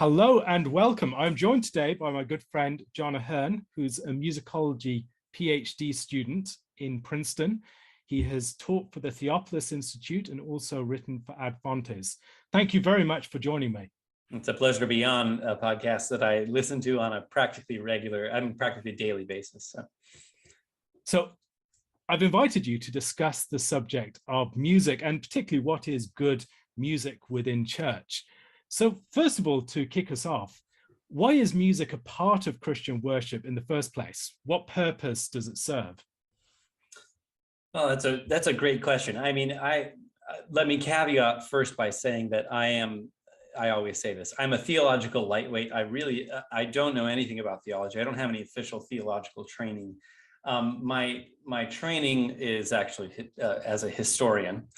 Hello and welcome. I'm joined today by my good friend, John Ahern, who's a musicology PhD student in Princeton. He has taught for the Theophilus Institute and also written for Ad Fontes. Thank you very much for joining me. It's a pleasure to be on a podcast that I listen to on a practically daily basis. So I've invited you to discuss the subject of music and particularly what is good music within church. So first of all, to kick us off, why is music a part of Christian worship in the first place? What purpose does it serve? Oh, that's a great question. I mean, let me caveat first by saying that I always say this, I'm a theological lightweight. I don't know anything about theology. I don't have any official theological training. My training is actually as a historian.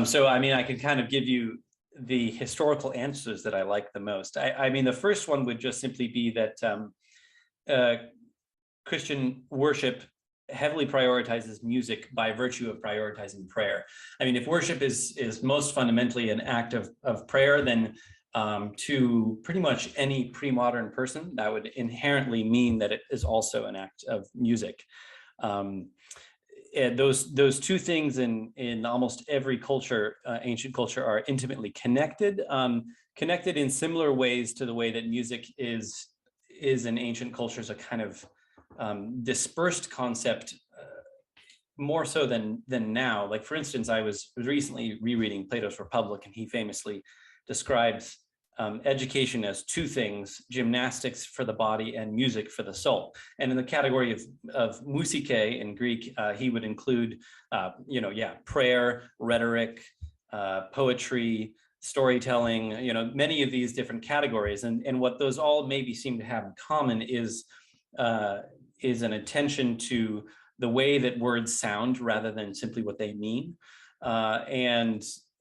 So, I mean, I can kind of give you the historical answers that I like the most. I mean, the first one would just simply be that Christian worship heavily prioritizes music by virtue of prioritizing prayer. I mean, if worship is most fundamentally an act of prayer, then to pretty much any pre-modern person, that would inherently mean that it is also an act of music. And those two things in almost every culture, ancient culture, are intimately connected, connected in similar ways to the way that music is in ancient cultures a kind of dispersed concept, more so than now. Like, for instance, I was recently rereading Plato's Republic, and he famously describes education as two things: gymnastics for the body and music for the soul. And in the category of musike in Greek, he would include, prayer, rhetoric, poetry, storytelling, many of these different categories. And what those all maybe seem to have in common is an attention to the way that words sound rather than simply what they mean.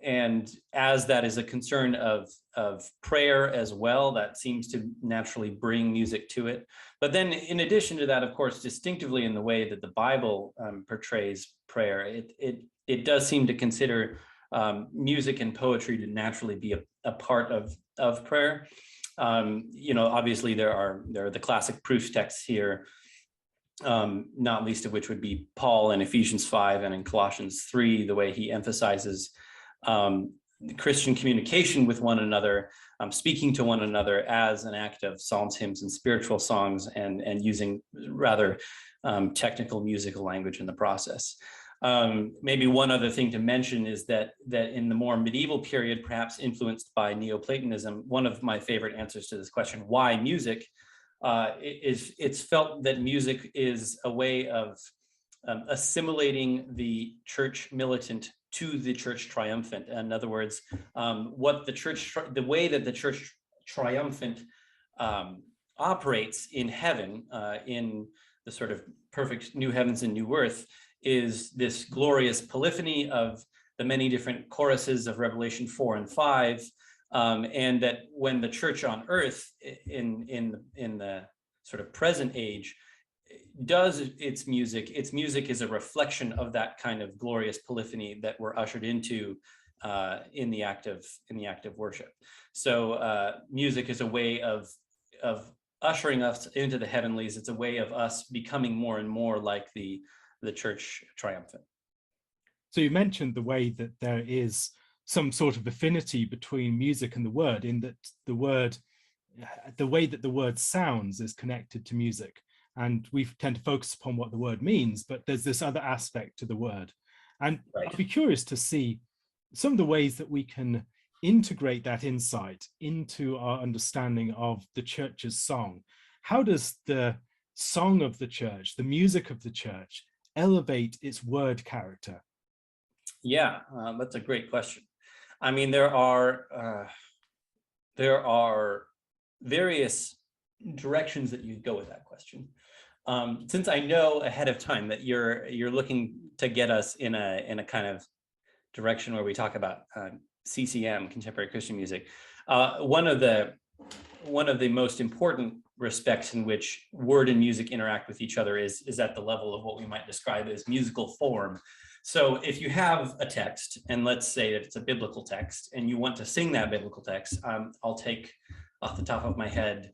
And as that is a concern of prayer as well, that seems to naturally bring music to it. But then in addition to that, of course, distinctively in the way that the Bible portrays prayer, it does seem to consider music and poetry to naturally be a part of prayer. Obviously there are the classic proof texts here, not least of which would be Paul in Ephesians 5 and in Colossians 3, the way he emphasizes Christian communication with one another, speaking to one another as an act of psalms, hymns, and spiritual songs, and using rather technical musical language in the process. Maybe one other thing to mention is that in the more medieval period, perhaps influenced by Neoplatonism, one of my favorite answers to this question, why music, it's felt that music is a way of assimilating the church militant to the church triumphant. In other words, the way that the church triumphant operates in heaven, in the sort of perfect new heavens and new earth, is this glorious polyphony of the many different choruses of Revelation 4 and 5, and that when the church on earth in the sort of present age does its music is a reflection of that kind of glorious polyphony that we're ushered into in the act of worship. So music is a way of ushering us into the heavenlies. It's a way of us becoming more and more like the church triumphant. So you mentioned the way that there is some sort of affinity between music and the word, in that the way that the word sounds is connected to music. And we tend to focus upon what the word means, but there's this other aspect to the word. And right. I'd be curious to see some of the ways that we can integrate that insight into our understanding of the church's song. How does the song of the church, the music of the church, elevate its word character? Yeah, that's a great question. I mean, there are various directions that you go with that question. Since I know ahead of time that you're looking to get us in a kind of direction where we talk about CCM, contemporary Christian music, one of the most important respects in which word and music interact with each other is at the level of what we might describe as musical form. So if you have a text, and let's say that it's a biblical text, and you want to sing that biblical text, I'll take off the top of my head,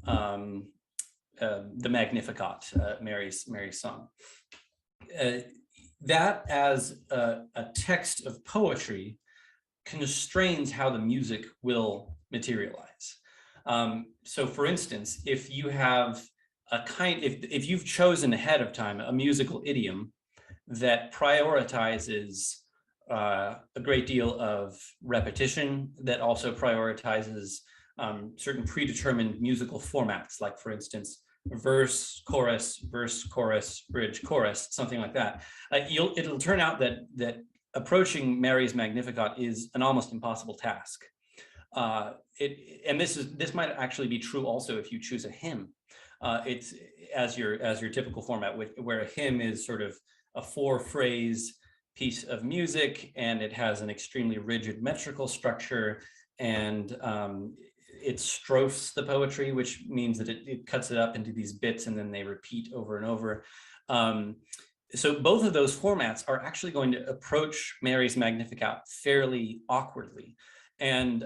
the Magnificat, Mary's song. That as a text of poetry constrains how the music will materialize. So for instance, if you have if you've chosen ahead of time a musical idiom that prioritizes a great deal of repetition, that also prioritizes certain predetermined musical formats, like for instance, verse, chorus, bridge, chorus, something like that. It'll turn out that approaching Mary's Magnificat is an almost impossible task. And this might actually be true also if you choose a hymn. It's as your typical format, where a hymn is sort of a 4-phrase piece of music, and it has an extremely rigid metrical structure, and it strophs the poetry, which means that it cuts it up into these bits and then they repeat over and over. So both of those formats are actually going to approach Mary's Magnificat fairly awkwardly. And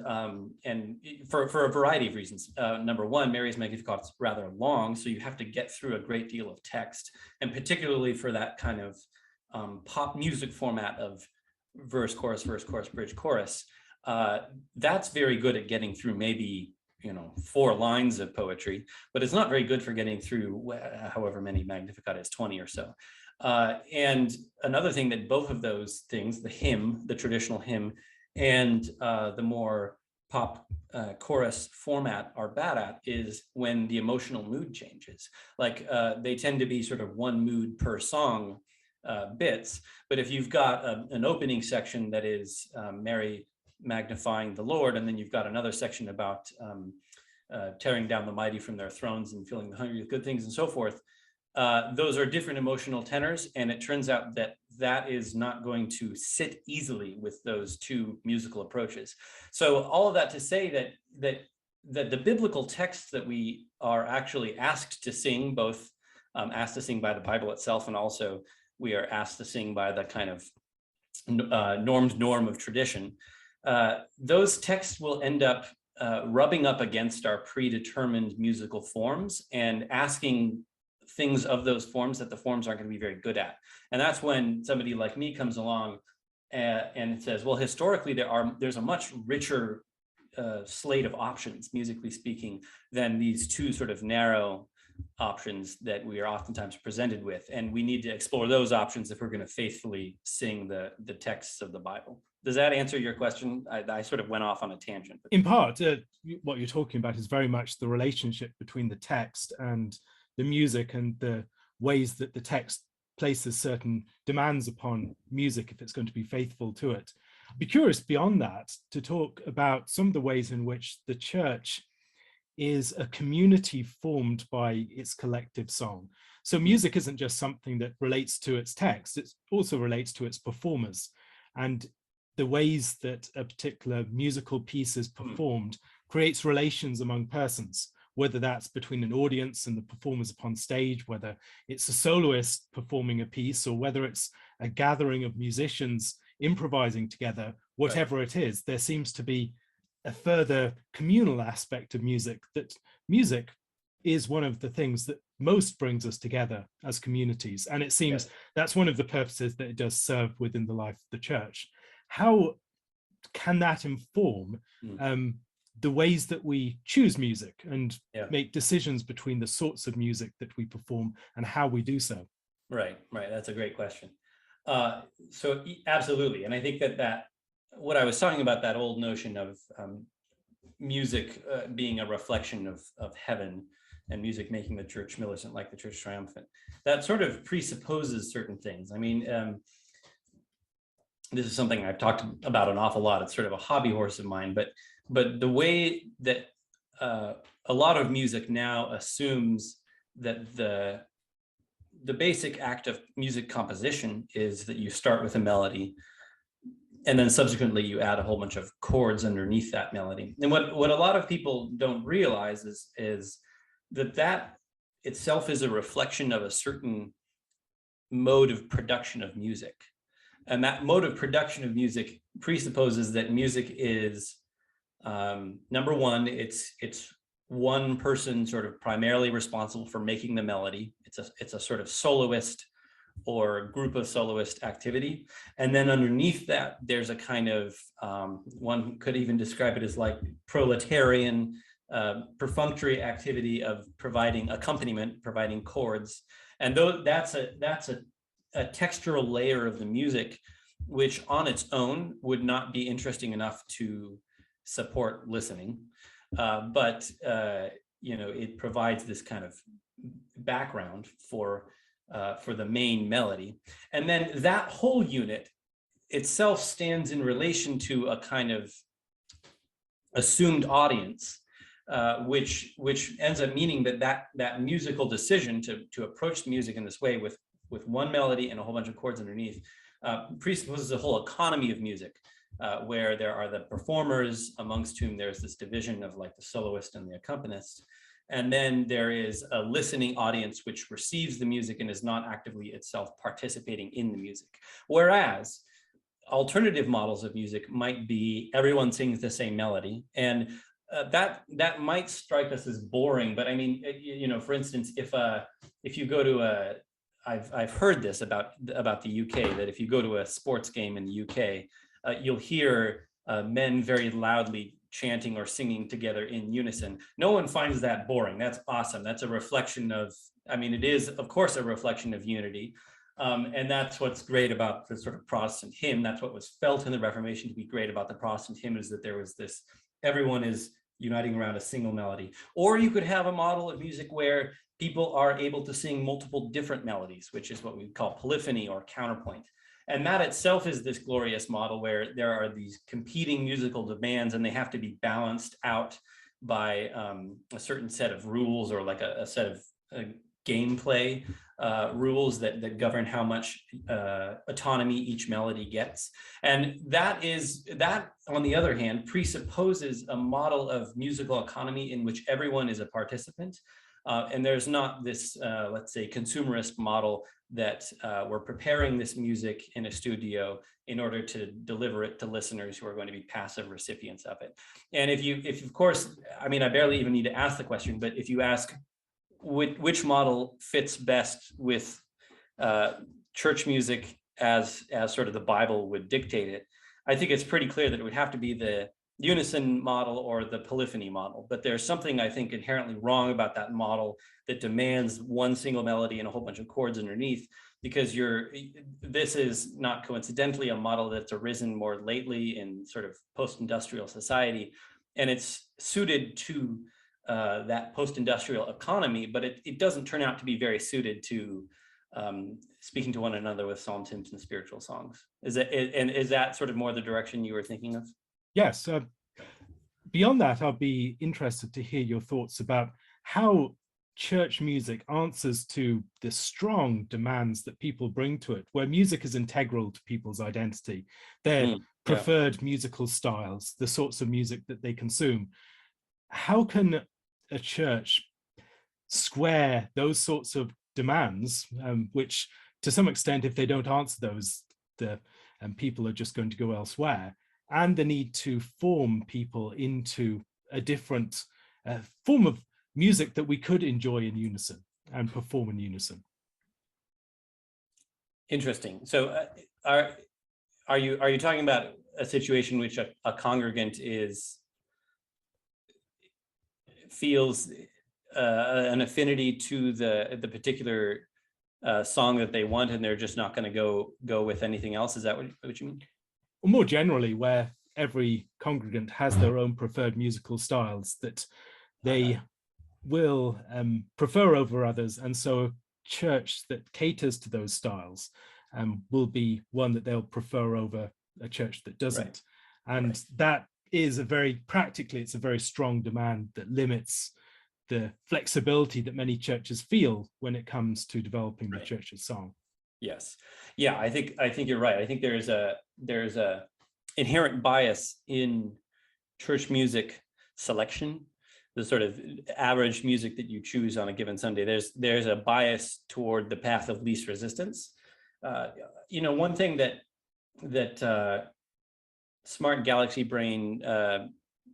for a variety of reasons. Number one, Mary's Magnificat is rather long, so you have to get through a great deal of text, and particularly for that kind of pop music format of verse, chorus, bridge, chorus, that's very good at getting through maybe 4 lines of poetry, but it's not very good for getting through however many Magnificat is, 20 or so. And another thing that both of those things, the hymn, the traditional hymn, and the more pop chorus format are bad at is when the emotional mood changes. Like they tend to be sort of one mood per song bits, but if you've got an opening section that is Mary magnifying the Lord, and then you've got another section about tearing down the mighty from their thrones and filling the hungry with good things and so forth, those are different emotional tenors, and it turns out that is not going to sit easily with those two musical approaches. So all of that to say that the biblical texts that we are actually asked to sing, both asked to sing by the Bible itself, and also we are asked to sing by the kind of norm of tradition, those texts will end up rubbing up against our predetermined musical forms and asking things of those forms that the forms aren't going to be very good at. And that's when somebody like me comes along and says, well, historically there's a much richer slate of options, musically speaking, than these two sort of narrow options that we are oftentimes presented with, and we need to explore those options if we're going to faithfully sing the texts of the Bible. Does that answer your question? I sort of went off on a tangent. In part, what you're talking about is very much the relationship between the text and the music, and the ways that the text places certain demands upon music if it's going to be faithful to it. I'd be curious beyond that to talk about some of the ways in which the church is a community formed by its collective song. So music isn't just something that relates to its text, it also relates to its performers. And the ways that a particular musical piece is performed creates relations among persons, whether that's between an audience and the performers upon stage, whether it's a soloist performing a piece, or whether it's a gathering of musicians improvising together, whatever it is, there seems to be a further communal aspect of music, that music is one of the things that most brings us together as communities. And it seems that's one of the purposes that it does serve within the life of the church. How can that inform the ways that we choose music and make decisions between the sorts of music that we perform and how we do so? Right. That's a great question. So absolutely. And I think that what I was talking about, that old notion of music being a reflection of heaven, and music making the church militant like the church triumphant, that sort of presupposes certain things. I mean, this is something I've talked about an awful lot. It's sort of a hobby horse of mine, but the way that a lot of music now assumes that the basic act of music composition is that you start with a melody, and then subsequently you add a whole bunch of chords underneath that melody. And what a lot of people don't realize is that itself is a reflection of a certain mode of production of music. And that mode of production of music presupposes that music is Number one, it's one person sort of primarily responsible for making the melody. It's a sort of soloist or group of soloist activity. And then underneath that, there's a kind of, one could even describe it as like proletarian, perfunctory activity of providing accompaniment, providing chords. And though that's a textural layer of the music, which on its own would not be interesting enough to support listening. But it provides this kind of background for the main melody. And then that whole unit itself stands in relation to a kind of assumed audience, which ends up meaning that musical decision to approach the music in this way with one melody and a whole bunch of chords underneath presupposes a whole economy of music, where there are the performers, amongst whom there's this division of like the soloist and the accompanist. And then there is a listening audience which receives the music and is not actively itself participating in the music. Whereas alternative models of music might be everyone sings the same melody. And that might strike us as boring, but I mean, for instance, if you go to I've heard this about the UK, that if you go to a sports game in the UK, you'll hear men very loudly chanting or singing together in unison. No one finds that boring. That's awesome. That's a reflection of, it is, of course, a reflection of unity. And that's what's great about the sort of Protestant hymn. That's what was felt in the Reformation to be great about the Protestant hymn, is that there was this, everyone is uniting around a single melody. Or you could have a model of music where people are able to sing multiple different melodies, which is what we call polyphony or counterpoint. And that itself is this glorious model where there are these competing musical demands and they have to be balanced out by a certain set of rules, or like a set of gameplay rules that govern how much autonomy each melody gets. And that, on the other hand, presupposes a model of musical economy in which everyone is a participant. And there's not this, let's say, consumerist model that we're preparing this music in a studio in order to deliver it to listeners who are going to be passive recipients of it. And if of course, I barely even need to ask the question, but if you ask which model fits best with church music as sort of the Bible would dictate it, I think it's pretty clear that it would have to be the unison model or the polyphony model. But there's something, I think, inherently wrong about that model that demands one single melody and a whole bunch of chords underneath, because this is not coincidentally a model that's arisen more lately in sort of post-industrial society, and it's suited to that post-industrial economy, but it doesn't turn out to be very suited to speaking to one another with psalms, hymns, and spiritual songs. Is that sort of more the direction you were thinking of? Yes. Beyond that, I'll be interested to hear your thoughts about how church music answers to the strong demands that people bring to it, where music is integral to people's identity, their preferred musical styles, the sorts of music that they consume. How can a church square those sorts of demands, which to some extent, if they don't answer those, people are just going to go elsewhere, and the need to form people into a different form of music that we could enjoy in unison and perform in unison? Interesting. So are you talking about a situation in which a congregant feels an affinity to the particular song that they want, and they're just not going to go with anything else? Is that what you mean? Or more generally, where every congregant has their own preferred musical styles that they will prefer over others, and so a church that caters to those styles will be one that they'll prefer over a church that doesn't. Right. And that is it's a very strong demand that limits the flexibility that many churches feel when it comes to developing the church's song. Yes. Yeah, I think you're right. I think there's a inherent bias in church music selection, the sort of average music that you choose on a given Sunday. There's a bias toward the path of least resistance. One thing that Smart Galaxy Brain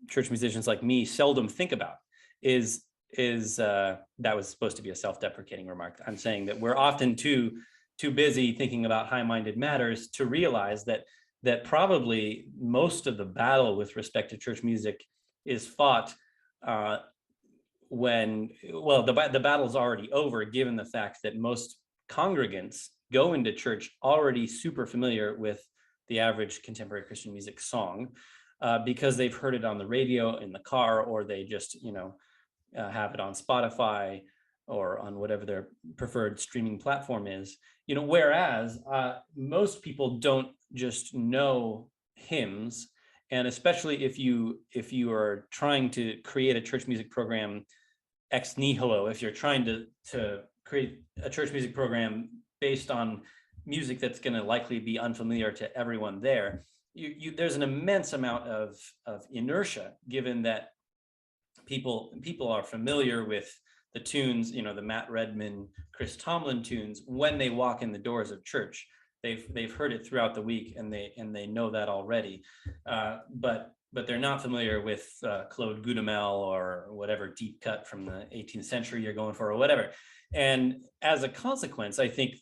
church musicians like me seldom think about is that was supposed to be a self-deprecating remark. I'm saying that we're often too busy thinking about high-minded matters to realize that probably most of the battle with respect to church music is fought when, well, the battle's already over, given the fact that most congregants go into church already super familiar with the average contemporary Christian music song, because they've heard it on the radio in the car, or they just, have it on Spotify or on whatever their preferred streaming platform is. Whereas most people don't just know hymns, and especially if you are trying to create a church music program ex nihilo, if you're trying to create a church music program based on music that's going to likely be unfamiliar to everyone there, there's an immense amount of inertia, given that people are familiar with the tunes, the Matt Redman, Chris Tomlin tunes when they walk in the doors of church. They've heard it throughout the week, and they know that already, but they're not familiar with Claude Goudamel or whatever deep cut from the 18th century you're going for, or whatever. And as a consequence, I think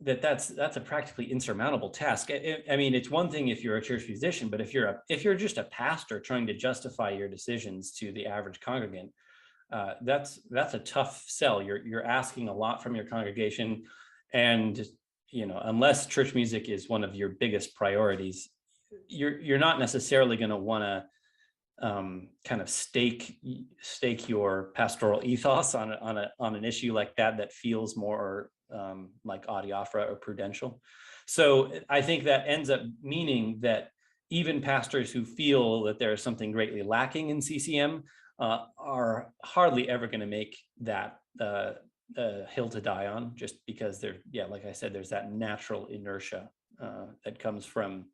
that's a practically insurmountable task. I mean, it's one thing if you're a church musician, but if you're just a pastor trying to justify your decisions to the average congregant, that's a tough sell. You're asking a lot from your congregation, and unless church music is one of your biggest priorities, you're not necessarily going to want to kind of stake your pastoral ethos on an issue like that feels more like adiaphora or prudential. So I think that ends up meaning that even pastors who feel that there is something greatly lacking in CCM are hardly ever going to make that hill to die on, just because like I said, there's that natural inertia that comes from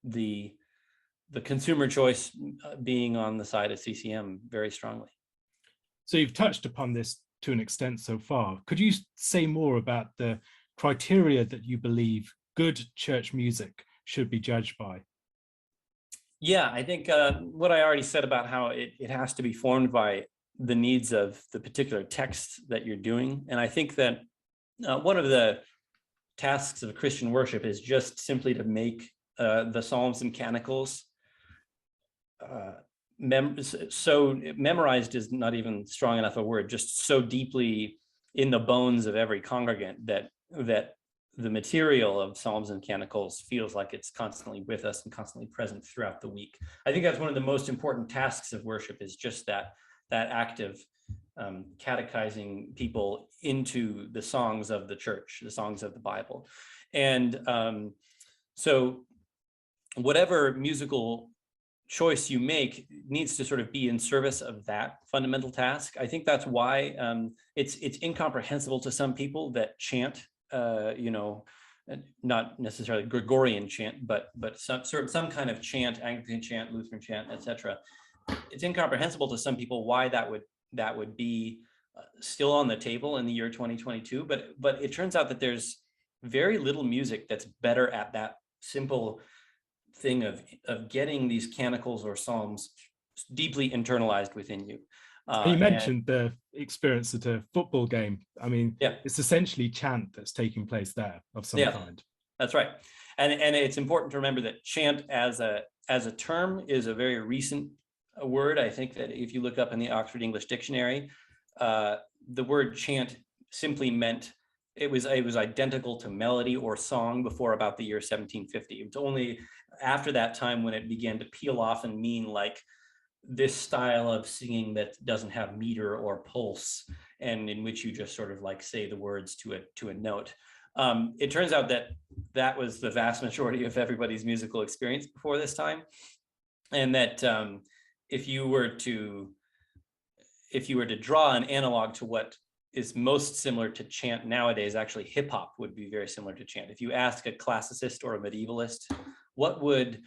the consumer choice being on the side of CCM very strongly. So you've touched upon this to an extent so far. Could you say more about the criteria that you believe good church music should be judged by? Yeah, I think what I already said about how it has to be formed by the needs of the particular text that you're doing. And I think that one of the tasks of Christian worship is just simply to make the Psalms and Canticles so memorized is not even strong enough a word, just so deeply in the bones of every congregant that the material of Psalms and Canticles feels like it's constantly with us and constantly present throughout the week. I think that's one of the most important tasks of worship, is just that act of catechizing people into the songs of the church, the songs of the Bible. And so whatever musical choice you make needs to sort of be in service of that fundamental task. I think that's why it's incomprehensible to some people that chant, not necessarily Gregorian chant, but some kind of chant, Anglican chant, Lutheran chant, etc. It's incomprehensible to some people why that would be still on the table in the year 2022. But it turns out that there's very little music that's better at that simple thing of getting these canticles or psalms deeply internalized within you. You mentioned the experience at a football game. I mean, yeah, it's essentially chant that's taking place there of some kind. That's right. And it's important to remember that chant as a term is a very recent word. I think that if you look up in the Oxford English Dictionary, the word chant simply meant it was identical to melody or song before about the year 1750. It's only after that time when it began to peel off and mean like this style of singing that doesn't have meter or pulse, and in which you just sort of like say the words to a note. It turns out that was the vast majority of everybody's musical experience before this time, and that if you were to draw an analog to what is most similar to chant nowadays, actually hip hop would be very similar to chant. If you ask a classicist or a medievalist, what would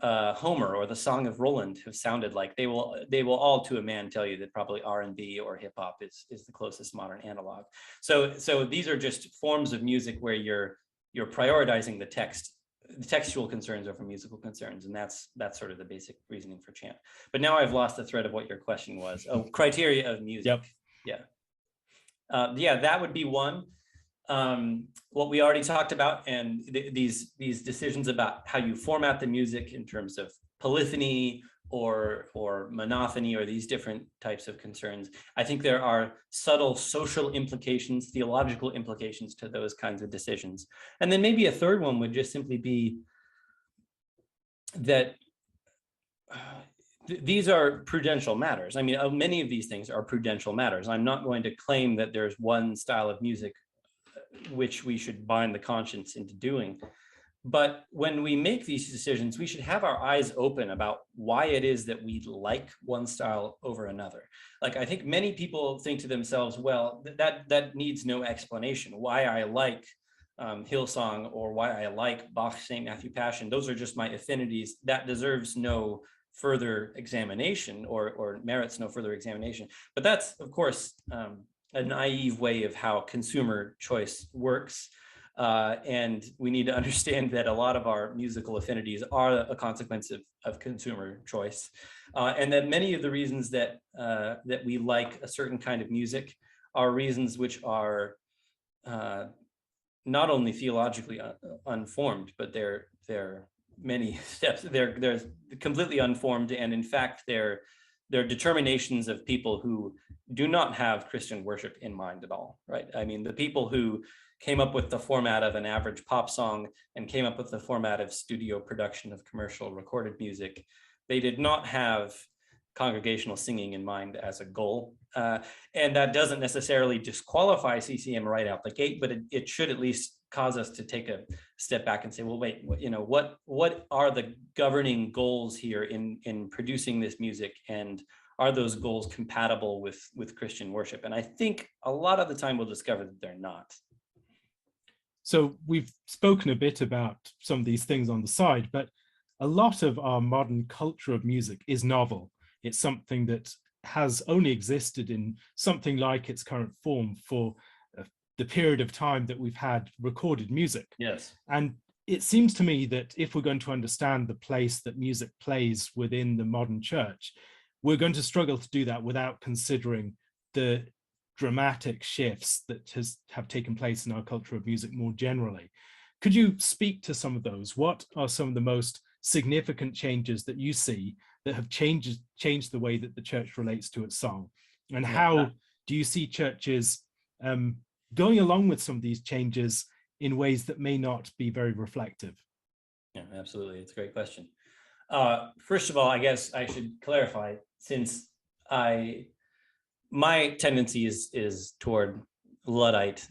Homer or the Song of Roland have sounded like, they will all to a man tell you that probably R&B or hip hop is the closest modern analog. So these are just forms of music where you're prioritizing the text the textual concerns over musical concerns, and that's sort of the basic reasoning for chant. But now I've lost the thread of what your question was. Oh, criteria of music. Yep. Yeah, that would be one. What we already talked about, and these decisions about how you format the music in terms of polyphony or monophony, or these different types of concerns. I think there are subtle social implications, theological implications to those kinds of decisions. And then maybe a third one would just simply be that these are prudential matters. I mean, many of these things are prudential matters. I'm not going to claim that there's one style of music which we should bind the conscience into doing. But when we make these decisions, we should have our eyes open about why it is that we like one style over another. Like, I think many people think to themselves, well, that needs no explanation. Why I like Hillsong, or why I like Bach's St. Matthew Passion, those are just my affinities. That deserves no further examination, or merits no further examination. But that's, of course, a naive way of how consumer choice works. And we need to understand that a lot of our musical affinities are a consequence of consumer choice. And that many of the reasons that we like a certain kind of music are reasons which are not only theologically unformed, but they're many steps. They're completely unformed, and in fact, they're determinations of people who do not have Christian worship in mind at all, right? I mean, the people who came up with the format of an average pop song and came up with the format of studio production of commercial recorded music, they did not have congregational singing in mind as a goal. And that doesn't necessarily disqualify CCM right out the gate, but it should at least cause us to take a step back and say, well, wait, what are the governing goals here in producing this music, and are those goals compatible with Christian worship? And I think a lot of the time we'll discover that they're not. So we've spoken a bit about some of these things on the side, but a lot of our modern culture of music is novel. It's something that has only existed in something like its current form for the period of time that we've had recorded music. Yes. And it seems to me that if we're going to understand the place that music plays within the modern church, we're going to struggle to do that without considering the dramatic shifts that have taken place in our culture of music more generally. Could you speak to some of those? What are some of the most significant changes that you see that have changed the way that the church relates to its song? And how do you see churches going along with some of these changes in ways that may not be very reflective? Yeah, absolutely. It's a great question. First of all, I guess I should clarify, since my tendency is toward Luddite,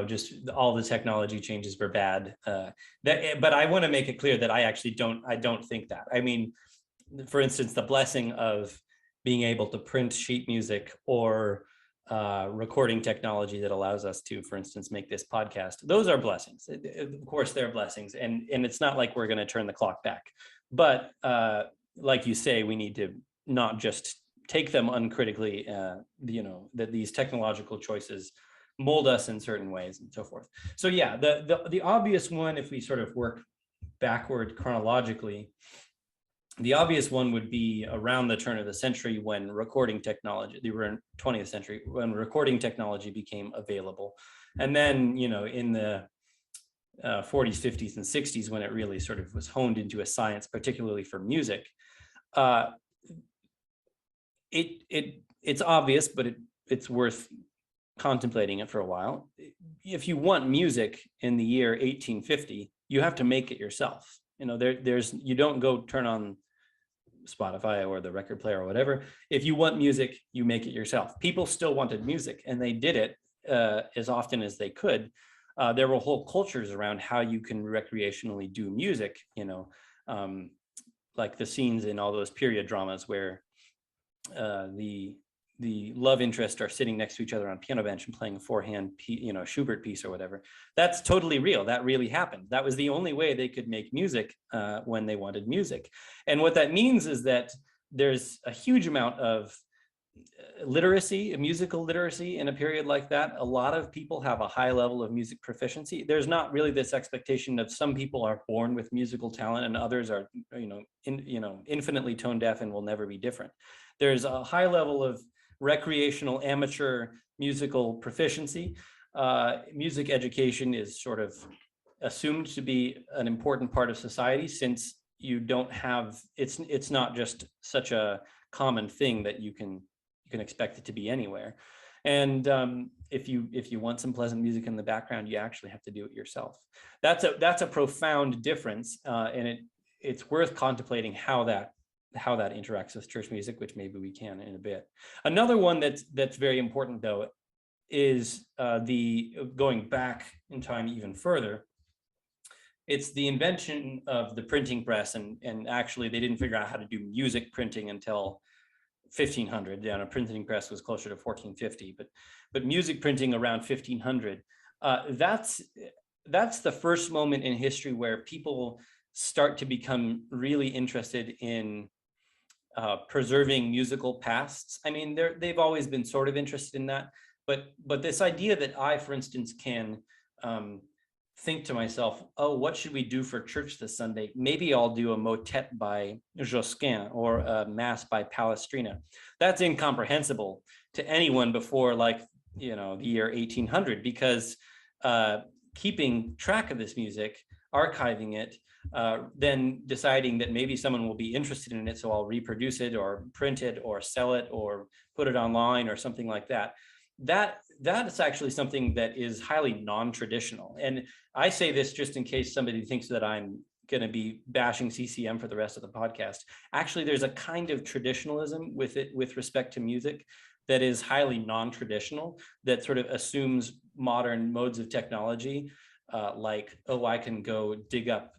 just all the technology changes were bad. But I want to make it clear that I actually don't think that. I mean, for instance, the blessing of being able to print sheet music, or recording technology that allows us to, for instance, make this podcast, those are blessings. Of course, they're blessings, and it's not like we're going to turn the clock back. But like you say, we need to not just take them uncritically, that these technological choices mold us in certain ways and so forth. So yeah, the obvious one, if we sort of work backward chronologically, the obvious one would be around the turn of the century, when recording technology, the 20th century, when recording technology became available. And then, in the 40s, 50s, and 60s, when it really sort of was honed into a science, particularly for music. It's obvious, but it's worth contemplating it for a while. If you want music in the year 1850, you have to make it yourself. You don't go turn on Spotify or the record player or whatever. If you want music, you make it yourself. People still wanted music, and they did it as often as they could. There were whole cultures around how you can recreationally do music, like the scenes in all those period dramas where the love interests are sitting next to each other on a piano bench and playing a four-hand, Schubert piece or whatever. That's totally real. That really happened. That was the only way they could make music when they wanted music. And what that means is that there's a huge amount of literacy, musical literacy in a period like that. A lot of people have a high level of music proficiency. There's not really this expectation of some people are born with musical talent and others are, infinitely tone deaf and will never be different. There's a high level of recreational amateur musical proficiency. Music education is sort of assumed to be an important part of society, since you don't have, it's not just such a common thing that you can expect it to be anywhere. And if you want some pleasant music in the background, you actually have to do it yourself. That's a profound difference, and it's worth contemplating how that interacts with church music, which maybe we can in a bit. Another one that's very important, though, is the going back in time even further. It's the invention of the printing press, and actually they didn't figure out how to do music printing until 1500. Yeah, a printing press was closer to 1450, but music printing around 1500. That's the first moment in history where people start to become really interested in preserving musical pasts. I mean, they've always been sort of interested in that, but this idea that I, for instance, can think to myself, oh, what should we do for church this Sunday? Maybe I'll do a motet by Josquin or a mass by Palestrina. That's incomprehensible to anyone before, like, the year 1800, because keeping track of this music, archiving it, then deciding that maybe someone will be interested in it, so I'll reproduce it or print it or sell it or put it online or something like that. That is actually something that is highly non-traditional. And I say this just in case somebody thinks that I'm going to be bashing CCM for the rest of the podcast. Actually, there's a kind of traditionalism with it with respect to music that is highly non-traditional, that sort of assumes modern modes of technology, like, oh, I can go dig up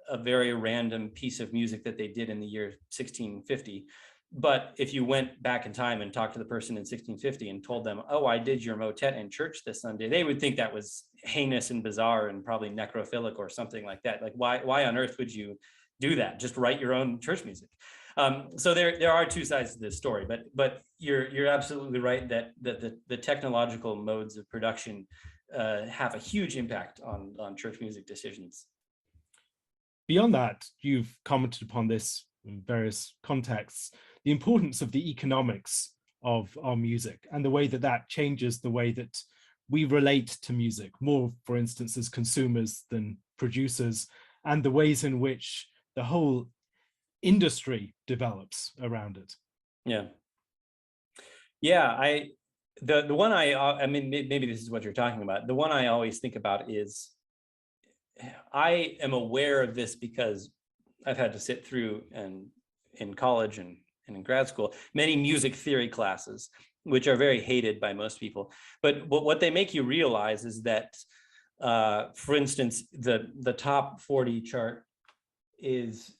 a very random piece of music that they did in the year 1650. But if you went back in time and talked to the person in 1650 and told them, oh, I did your motet in church this Sunday, they would think that was heinous and bizarre and probably necrophilic or something like that. Like, why on earth would you do that? Just write your own church music. So there are two sides to this story, but you're absolutely right that the technological modes of production have a huge impact on church music decisions. Beyond that, you've commented upon this in various contexts, the importance of the economics of our music and the way that that changes the way that we relate to music, more, for instance, as consumers than producers, and the ways in which the whole industry develops around it. Yeah, the one I mean, maybe this is what you're talking about. The one I always think about is, I am aware of this because I've had to sit through, and in college and in grad school, many music theory classes, which are very hated by most people. But what they make you realize is that, for instance, the top 40 chart is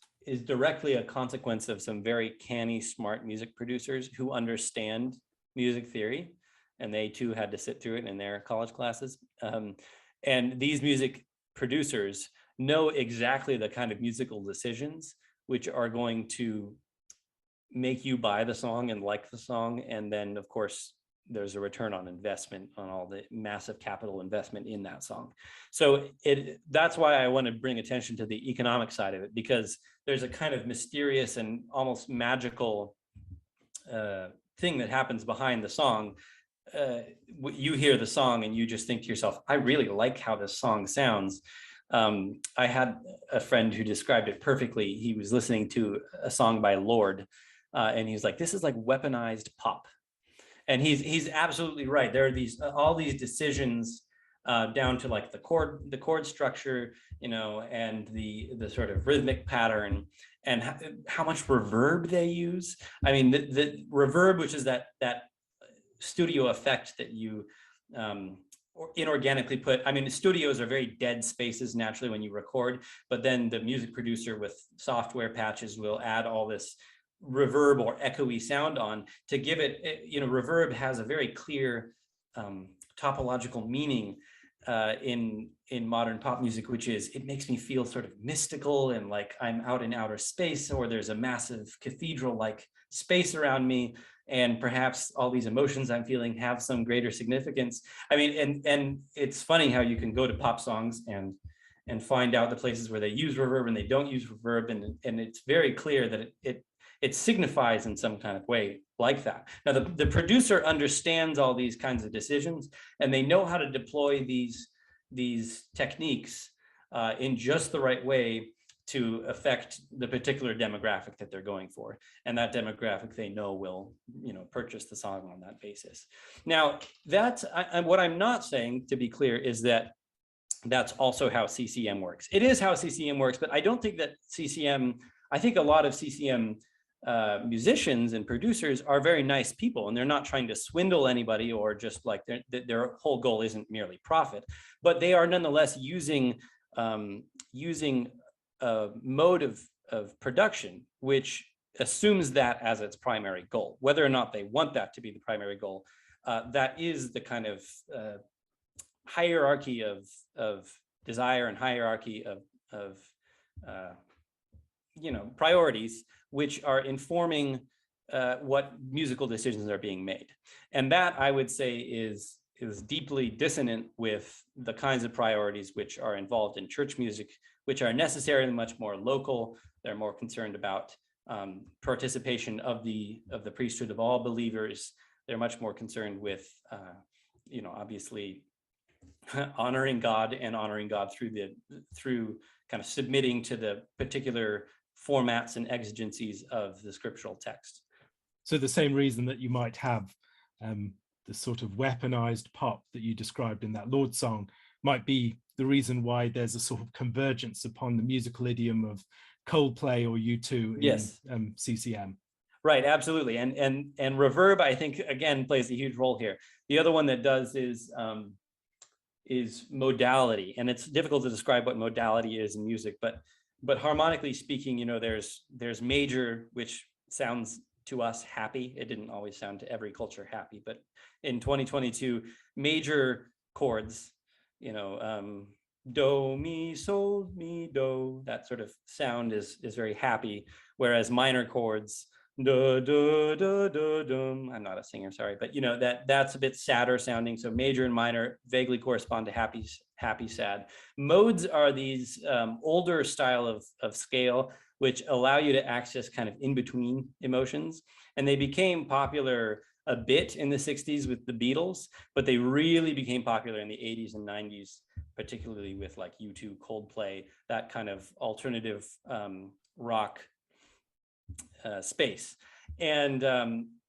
directly a consequence of some very canny, smart music producers who understand music theory, and they too had to sit through it in their college classes. And these music producers know exactly the kind of musical decisions which are going to make you buy the song and like the song. And then, of course, there's a return on investment on all the massive capital investment in that song. So that's why I want to bring attention to the economic side of it, because there's a kind of mysterious and almost magical thing that happens behind the song. You hear the song and you just think to yourself, I really like how this song sounds. I had a friend who described it perfectly. He was listening to a song by Lorde, and he's like, this is like weaponized pop. And he's absolutely right. There are these all these decisions down to like the chord structure, and the sort of rhythmic pattern, and how much reverb they use. I mean, the reverb, which is that studio effect that you inorganically put. I mean, the studios are very dead spaces naturally when you record, but then the music producer with software patches will add all this reverb or echoey sound on to give it, reverb has a very clear topological meaning in modern pop music, which is it makes me feel sort of mystical and like I'm out in outer space, or there's a massive cathedral-like space around me, and perhaps all these emotions I'm feeling have some greater significance. I mean, and it's funny how you can go to pop songs and find out the places where they use reverb and they don't use reverb, and it's very clear that it signifies in some kind of way like that. Now, the producer understands all these kinds of decisions, and they know how to deploy these techniques in just the right way to affect the particular demographic that they're going for. And that demographic they know will, purchase the song on that basis. Now, that's what I'm not saying, to be clear, is that that's also how CCM works. It is how CCM works, but I don't think that I think a lot of CCM musicians and producers are very nice people, and they're not trying to swindle anybody, or just like their whole goal isn't merely profit, but they are nonetheless using a mode of production which assumes that as its primary goal. Whether or not they want that to be the primary goal, that is the kind of hierarchy of desire and hierarchy of priorities, which are informing what musical decisions are being made. And that, I would say, is deeply dissonant with the kinds of priorities which are involved in church music, which are necessarily much more local. They're more concerned about participation of the priesthood of all believers. They're much more concerned with, obviously, honoring God, and honoring God through kind of submitting to the particular formats and exigencies of the scriptural text. So the same reason that you might have the sort of weaponized pop that you described in that Lord song might be the reason why there's a sort of convergence upon the musical idiom of Coldplay or U2 in CCM. Right, absolutely. And reverb, I think, again, plays a huge role here. The other one that does is modality, and it's difficult to describe what modality is in music, but harmonically speaking, there's major, which sounds to us happy. It didn't always sound to every culture happy, but in 2022, major chords, do, mi, sol, mi, do, that sort of sound is very happy, whereas minor chords, do, do, do, do, do. I'm not a singer, sorry, but that's a bit sadder sounding. So major and minor vaguely correspond to happy, sad. Modes are these older style of scale, which allow you to access kind of in-between emotions. And they became popular a bit in the 60s with the Beatles, but they really became popular in the 80s and 90s, particularly with like U2, Coldplay, that kind of alternative rock space. And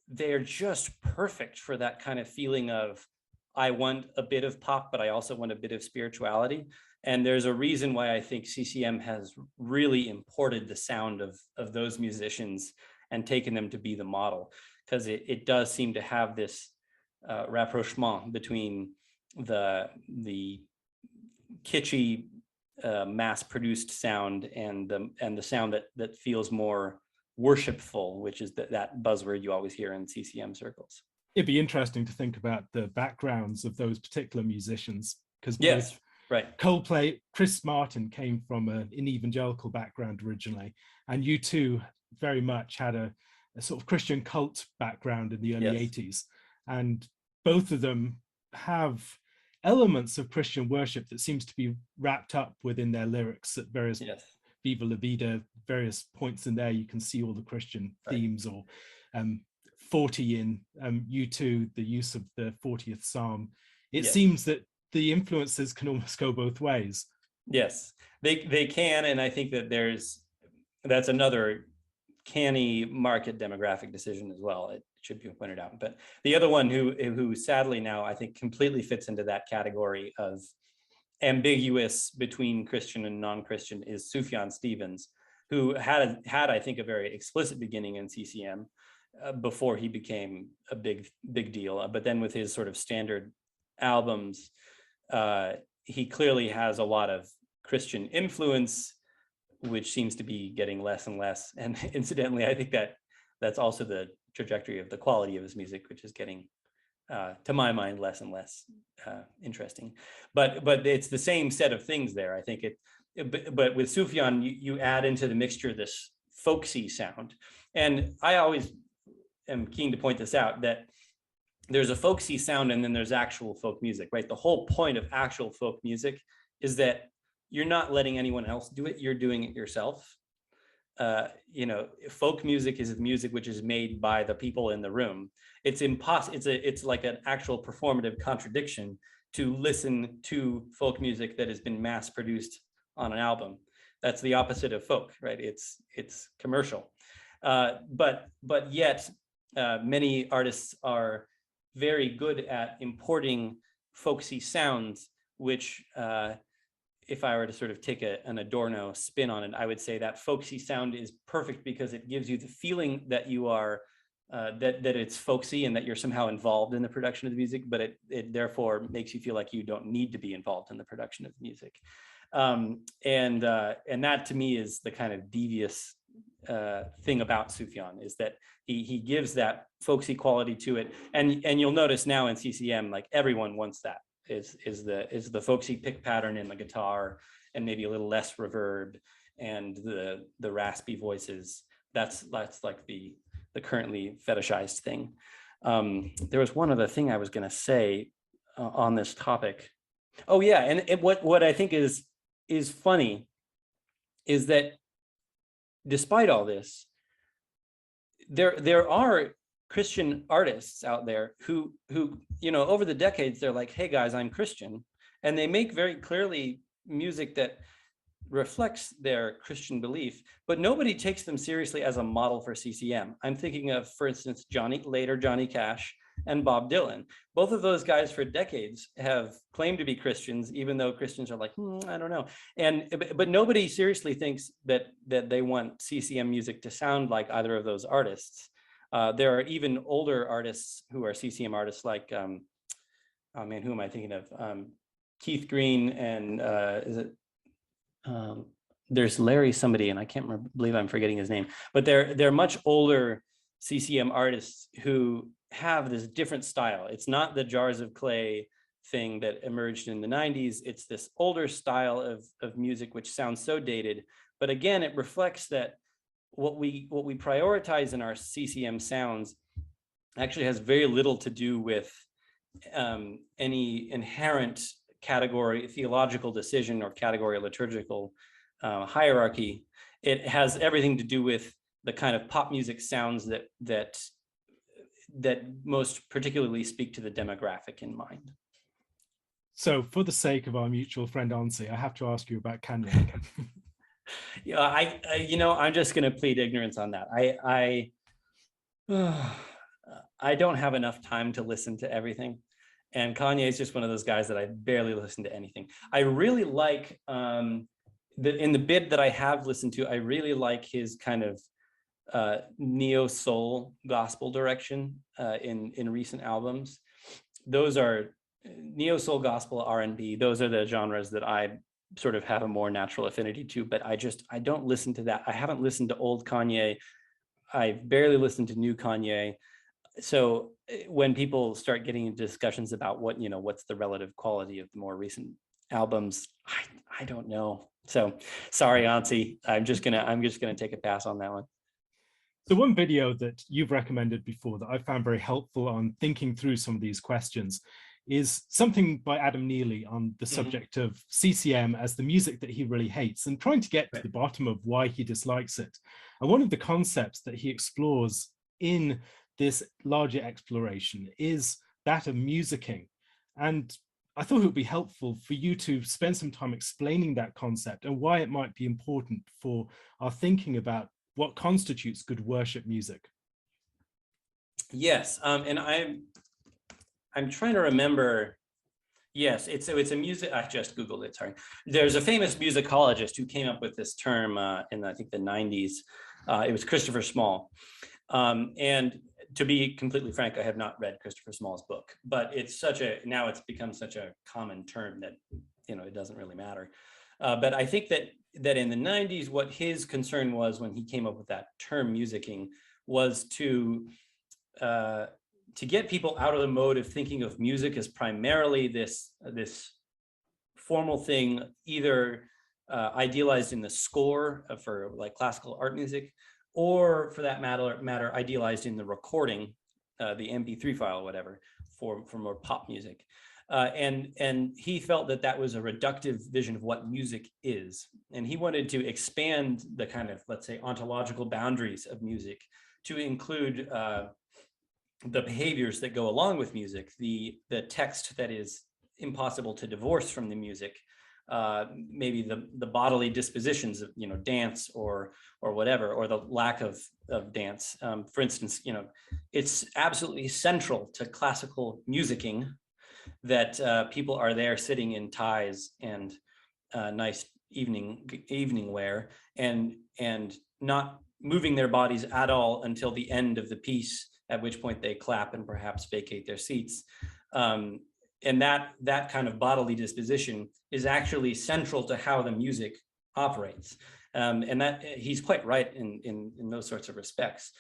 they're just perfect for that kind of feeling of, I want a bit of pop, but I also want a bit of spirituality. And there's a reason why I think CCM has really imported the sound of those musicians and taken them to be the model, because it does seem to have this rapprochement between the kitschy mass-produced sound and the sound that feels more worshipful, which is that buzzword you always hear in CCM circles. It'd be interesting to think about the backgrounds of those particular musicians, because yes, right. Coldplay, Chris Martin came from an evangelical background originally, and U2 very much had a sort of Christian cult background in the early 80s. And both of them have elements of Christian worship that seems to be wrapped up within their lyrics at various Viva La Vida, various points in there. You can see all the Christian themes, or 40 in U2, the use of the 40th Psalm. It seems that the influences can almost go both ways. Yes, they can, and I think that that's another canny market demographic decision as well. It should be pointed out. But the other one who sadly now I think completely fits into that category of ambiguous between Christian and non-Christian is Sufjan Stevens, who had I think a very explicit beginning in CCM before he became a big deal. But then with his sort of standard albums, he clearly has a lot of Christian influence, which seems to be getting less and less. And incidentally, I think that's also the trajectory of the quality of his music, which is getting to my mind, less and less interesting. But it's the same set of things there. I think but with Sufjan, you add into the mixture this folksy sound. And I always am keen to point this out, that there's a folksy sound and then there's actual folk music, right? The whole point of actual folk music is that you're not letting anyone else do it, you're doing it yourself. Folk music is music which is made by the people in the room. It's impossible. It's like an actual performative contradiction to listen to folk music that has been mass produced on an album. That's the opposite of folk, right? It's commercial. But yet many artists are very good at importing folksy sounds, which if I were to sort of take an Adorno spin on it, I would say that folksy sound is perfect because it gives you the feeling that you are, that it's folksy and that you're somehow involved in the production of the music, but it therefore makes you feel like you don't need to be involved in the production of the music. And that to me is the kind of devious thing about Sufjan, is that he gives that folksy quality to it. And you'll notice now in CCM, like everyone wants that. Is the folksy pick pattern in the guitar and maybe a little less reverb and the raspy voices. That's like the currently fetishized thing. There was one other thing I was going to say on this topic. Oh yeah, and what I think is funny is that despite all this, there are Christian artists out there who over the decades, they're like, hey guys, I'm Christian, and they make very clearly music that reflects their Christian belief, but nobody takes them seriously as a model for CCM. I'm thinking of, for instance, Johnny Cash and Bob Dylan. Both of those guys for decades have claimed to be Christians, even though Christians are like, I don't know. But nobody seriously thinks that they want CCM music to sound like either of those artists. There are even older artists who are CCM artists, like, oh man, who am I thinking of? Keith Green, and is it? There's Larry somebody, and I can't believe I'm forgetting his name. But they're much older CCM artists who have this different style. It's not the Jars of Clay thing that emerged in the 90s. It's this older style of music which sounds so dated. But again, it reflects that what we prioritize in our CCM sounds actually has very little to do with any inherent category, theological decision, or category liturgical hierarchy. It has everything to do with the kind of pop music sounds that most particularly speak to the demographic in mind. So for the sake of our mutual friend Ansi, I have to ask you about Kanye. Yeah, I'm just going to plead ignorance on that. I don't have enough time to listen to everything, and Kanye is just one of those guys that I barely listen to anything. I really like in the bit that I have listened to, I really like his kind of neo soul gospel direction in recent albums. Those are neo soul, gospel, R&B. Those are the genres that I sort of have a more natural affinity to, but I don't listen to that. I haven't listened to old Kanye. I've barely listened to new Kanye. So when people start getting into discussions about what's the relative quality of the more recent albums, I don't know. So sorry, Auntie, I'm just gonna take a pass on that one. So one video that you've recommended before that I found very helpful on thinking through some of these questions is something by Adam Neely on the subject of CCM as the music that he really hates, and trying to get to the bottom of why he dislikes it. And one of the concepts that he explores in this larger exploration is that of musicking. And I thought it would be helpful for you to spend some time explaining that concept and why it might be important for our thinking about what constitutes good worship music. Yes, and I'm trying to remember. Yes, it's a music. I just Googled it. Sorry. There's a famous musicologist who came up with this term in I think the 90s. It was Christopher Small. And to be completely frank, I have not read Christopher Small's book, but now it's become such a common term that it doesn't really matter. But I think that in the 90s, what his concern was when he came up with that term musicking was to to get people out of the mode of thinking of music as primarily this formal thing, either idealized in the score for like classical art music, or for that matter idealized in the recording, the MP3 file or whatever, for more pop music. And he felt that was a reductive vision of what music is. And he wanted to expand the kind of, let's say, ontological boundaries of music to include the behaviors that go along with music, the text that is impossible to divorce from the music, maybe the bodily dispositions of, dance or whatever, or the lack of dance. For instance, it's absolutely central to classical musicking that people are there sitting in ties and nice evening wear and not moving their bodies at all until the end of the piece, at which point they clap and perhaps vacate their seats. And that kind of bodily disposition is actually central to how the music operates. And that he's quite right in those sorts of respects.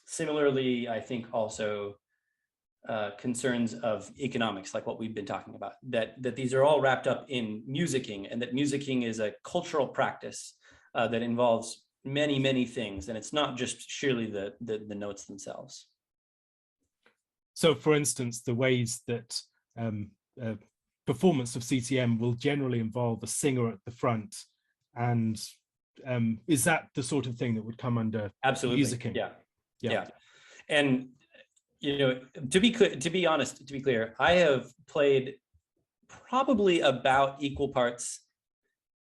Similarly, I think also concerns of economics, like what we've been talking about, that these are all wrapped up in musicking, and that musicking is a cultural practice that involves many, many things, and it's not just surely the notes themselves. So, for instance, the ways that performance of CCM will generally involve a singer at the front, and is that the sort of thing that would come under absolutely musicking? Yeah. And to be clear, I have played probably about equal parts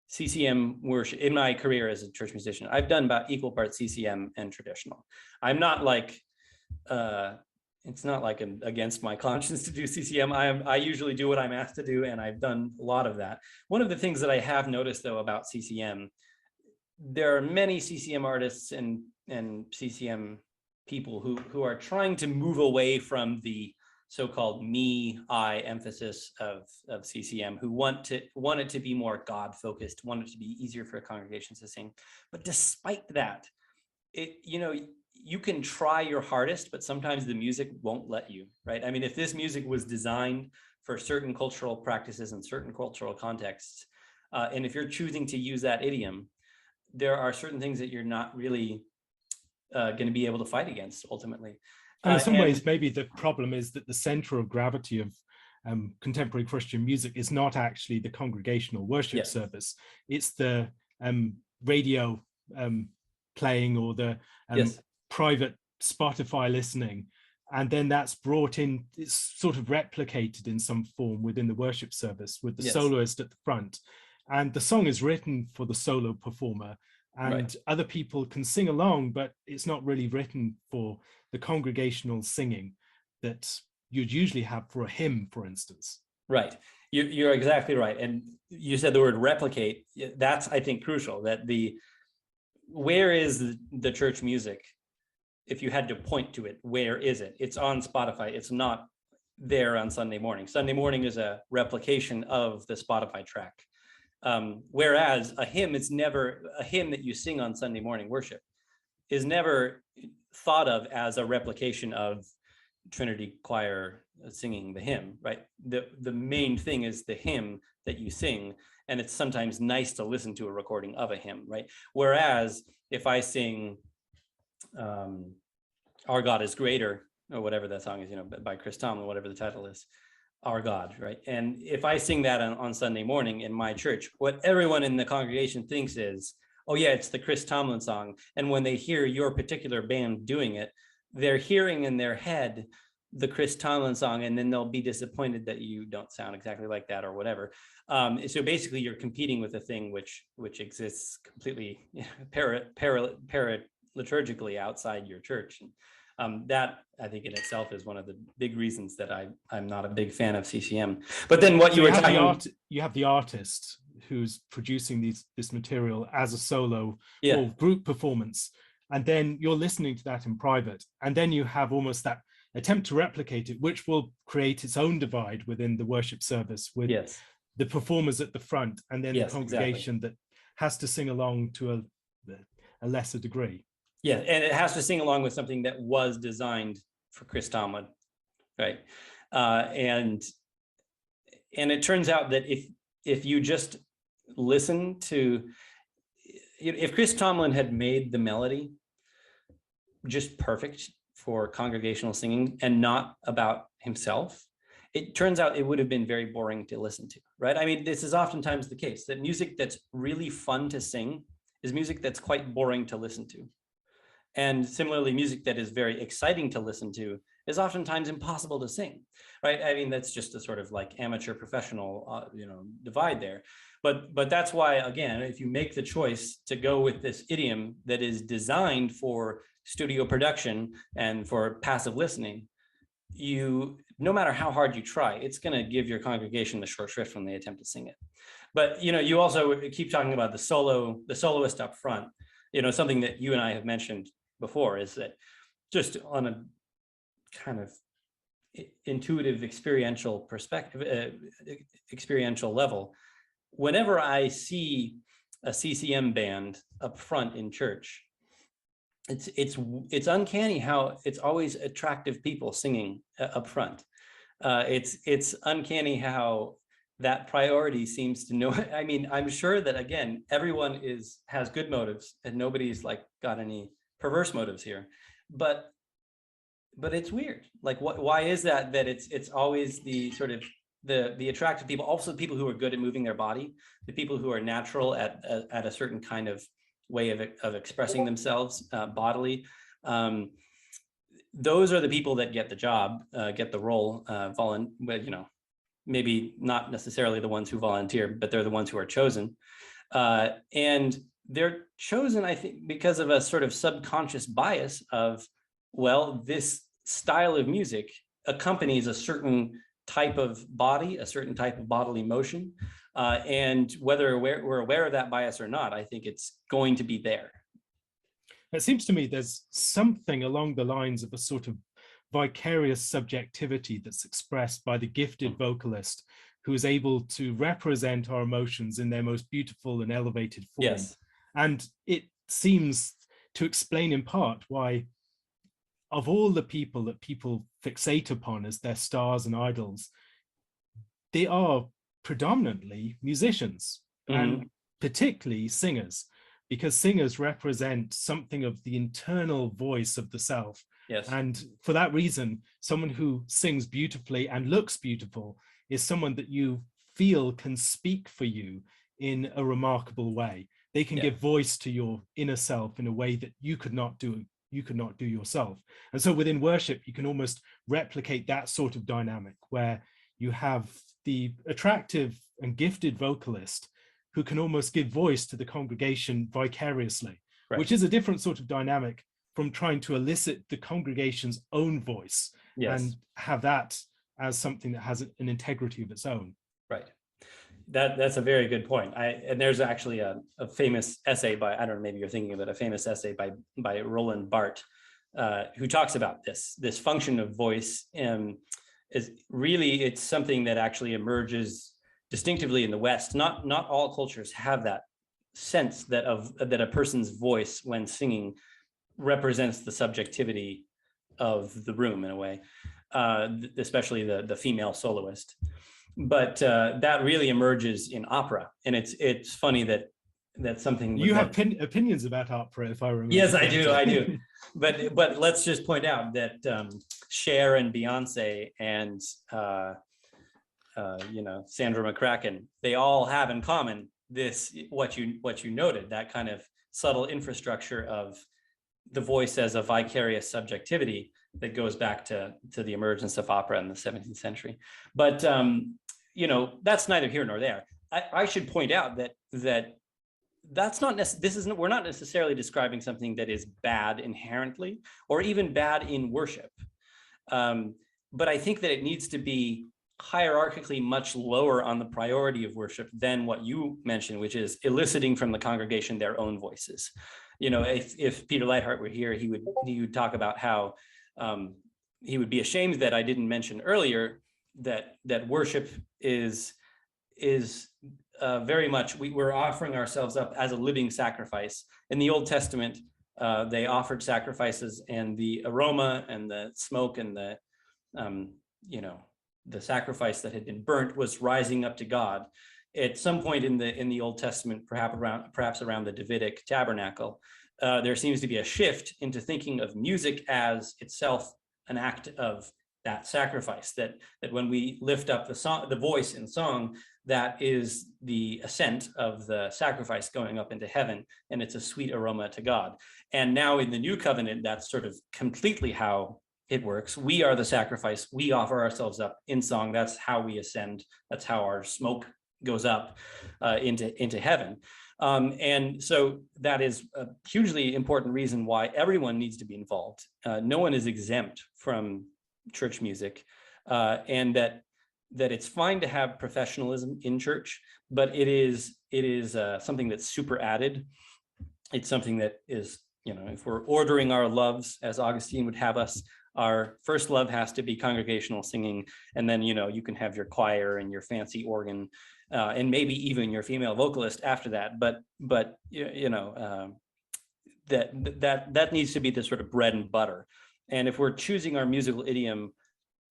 CCM worship in my career as a church musician. I've done about equal parts CCM and traditional. I'm not like, it's not like I'm against my conscience to do CCM. I usually do what I'm asked to do, and I've done a lot of that. One of the things that I have noticed though about CCM, there are many CCM artists and CCM people who are trying to move away from the so-called I emphasis of CCM, who want it to be more God-focused, want it to be easier for congregations to sing. But despite that, you can try your hardest, but sometimes the music won't let you, right? I mean, if this music was designed for certain cultural practices and certain cultural contexts, and if you're choosing to use that idiom, there are certain things that you're not really going to be able to fight against ultimately. And in some ways, maybe the problem is that the center of gravity of contemporary Christian music is not actually the congregational worship service. It's the radio playing, or the private Spotify listening. And then that's brought in, it's sort of replicated in some form within the worship service with the soloist at the front. And the song is written for the solo performer, and other people can sing along, but it's not really written for the congregational singing that you'd usually have for a hymn, for instance. Right. You're exactly right. And you said the word replicate. That's, I think, crucial, that where is the church music? If you had to point to it, where is it? It's on Spotify. It's not there on Sunday morning. Sunday morning is a replication of the Spotify track. Whereas a hymn that you sing on Sunday morning worship is never thought of as a replication of Trinity choir singing the hymn, right? The main thing is the hymn that you sing, and it's sometimes nice to listen to a recording of a hymn, right? Whereas if I sing Our God is Greater, or whatever that song is, by Chris Tomlin, whatever the title is, Our God, right? And if I sing that on Sunday morning in my church, what everyone in the congregation thinks is, oh yeah, it's the Chris Tomlin song. And when they hear your particular band doing it, they're hearing in their head the Chris Tomlin song, and then they'll be disappointed that you don't sound exactly like that or whatever. So basically you're competing with a thing which exists completely liturgically outside your church. That, I think, in itself is one of the big reasons that I'm not a big fan of CCM. But then what you were talking, you have the artist who's producing this material as a solo or group performance, and then you're listening to that in private, and then you have almost that attempt to replicate it, which will create its own divide within the worship service with the performers at the front, and then the congregation that has to sing along to a lesser degree. Yeah, and it has to sing along with something that was designed for Chris Tomlin, right? And it turns out that if you just listen to, if Chris Tomlin had made the melody just perfect for congregational singing and not about himself, it turns out it would have been very boring to listen to, right? I mean, this is oftentimes the case, that music that's really fun to sing is music that's quite boring to listen to. And similarly, music that is very exciting to listen to is oftentimes impossible to sing, right? I mean, that's just a sort of like amateur professional, divide there. But that's why, again, if you make the choice to go with this idiom that is designed for studio production and for passive listening, no matter how hard you try, it's going to give your congregation the short shrift when they attempt to sing it. But you also keep talking about the soloist up front. Something that you and I have mentioned before is that just on a kind of intuitive experiential perspective, experiential level, whenever I see a CCM band up front in church, it's uncanny how it's always attractive people singing up front. It's uncanny how that priority seems to know. I mean, I'm sure that, again, everyone has good motives and nobody's like got any perverse motives here, but it's weird. Like, why is that it's always the sort of the attractive people, also people who are good at moving their body, the people who are natural at a certain kind of way of expressing themselves bodily. Those are the people that get the job, get the role, maybe not necessarily the ones who volunteer, but they're the ones who are chosen. And they're chosen, I think, because of a sort of subconscious bias of, well, this style of music accompanies a certain type of body, a certain type of bodily motion. And whether we're aware of that bias or not, I think it's going to be there. It seems to me there's something along the lines of a sort of vicarious subjectivity that's expressed by the gifted vocalist who is able to represent our emotions in their most beautiful and elevated form. Yes. And it seems to explain in part why, of all the people that people fixate upon as their stars and idols, they are predominantly musicians, and particularly singers, because singers represent something of the internal voice of the self. Yes. And for that reason, someone who sings beautifully and looks beautiful is someone that you feel can speak for you in a remarkable way. They can give voice to your inner self in a way that you could not do yourself. And so within worship, you can almost replicate that sort of dynamic where you have the attractive and gifted vocalist who can almost give voice to the congregation vicariously, right, which is a different sort of dynamic from trying to elicit the congregation's own voice and have that as something that has an integrity of its own. Right. That's a very good point. And there's actually a famous essay by, I don't know, maybe you're thinking of it, a famous essay by Roland Barthes, who talks about this function of voice. Is really, it's something that actually emerges distinctively in the West. Not all cultures have that sense that a person's voice when singing represents the subjectivity of the room in a way, especially the female soloist. But that really emerges in opera, and it's funny that's something you have opinions about opera, if I remember. Yes, I do. But let's just point out that Cher and Beyonce and Sandra McCracken, they all have in common this what you noted, that kind of subtle infrastructure of the voice as a vicarious subjectivity that goes back to the emergence of opera in the 17th century. But that's neither here nor there. I should point out that that's not we're not necessarily describing something that is bad inherently or even bad in worship. But I think that it needs to be hierarchically much lower on the priority of worship than what you mentioned, which is eliciting from the congregation their own voices. If Peter Leithart were here, he would talk about how he would be ashamed that I didn't mention earlier that worship is very much we're offering ourselves up as a living sacrifice. In the Old Testament, they offered sacrifices, and the aroma and the smoke and the the sacrifice that had been burnt was rising up to God. At some point in the Old Testament, perhaps around the Davidic tabernacle, there seems to be a shift into thinking of music as itself an act of that sacrifice. That when we lift up the voice in song, that is the ascent of the sacrifice going up into heaven, and it's a sweet aroma to God. And now in the New Covenant, that's sort of completely how it works. We are the sacrifice. We offer ourselves up in song. That's how we ascend. That's how our smoke goes up into heaven. And so that is a hugely important reason why everyone needs to be involved. No one is exempt from church music, and that it's fine to have professionalism in church, but it is something that's super added. It's something that is, if we're ordering our loves, as Augustine would have us, our first love has to be congregational singing, and then you can have your choir and your fancy organ, and maybe even your female vocalist after that. But that needs to be the sort of bread and butter. And if we're choosing our musical idiom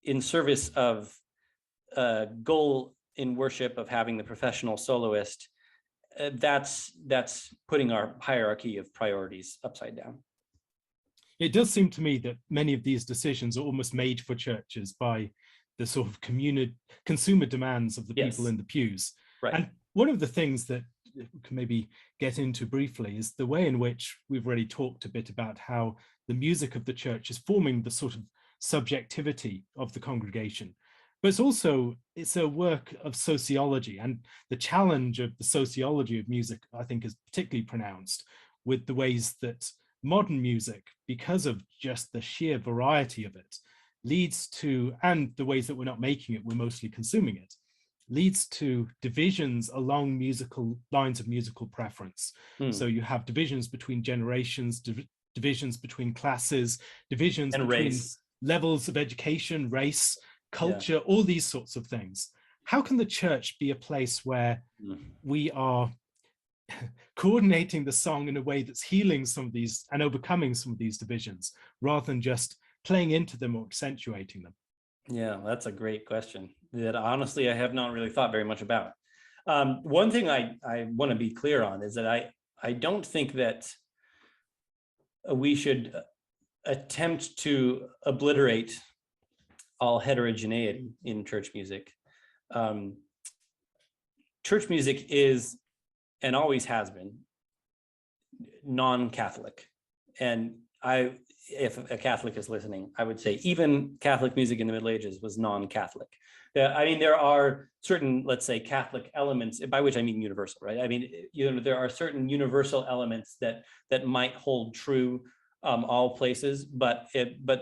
in service of a goal in worship of having the professional soloist, that's putting our hierarchy of priorities upside down. It does seem to me that many of these decisions are almost made for churches by the sort of consumer demands of the people in the pews. Right. And one of the things that we can maybe get into briefly is the way in which we've already talked a bit about how the music of the church is forming the sort of subjectivity of the congregation. But it's a work of sociology, and the challenge of the sociology of music, I think, is particularly pronounced with the ways that modern music, because of just the sheer variety of it, leads to, and the ways that we're not making it, we're mostly consuming it, leads to divisions along musical lines of musical preference. So you have divisions between generations, divisions between classes, divisions and between race, levels of education, race, culture, all these sorts of things. How can the church be a place where we are coordinating the song in a way that's healing some of these and overcoming some of these divisions, rather than just playing into them or accentuating them? Yeah, that's a great question that honestly I have not really thought very much about. One thing I want to be clear on is that I don't think that we should attempt to obliterate all heterogeneity in church music. Church music is, and always has been, non-Catholic. And if a Catholic is listening, I would say even Catholic music in the Middle Ages was non-Catholic. I mean, there are certain, let's say, Catholic elements, by which I mean universal, right? I mean, there are certain universal elements that might hold true all places, but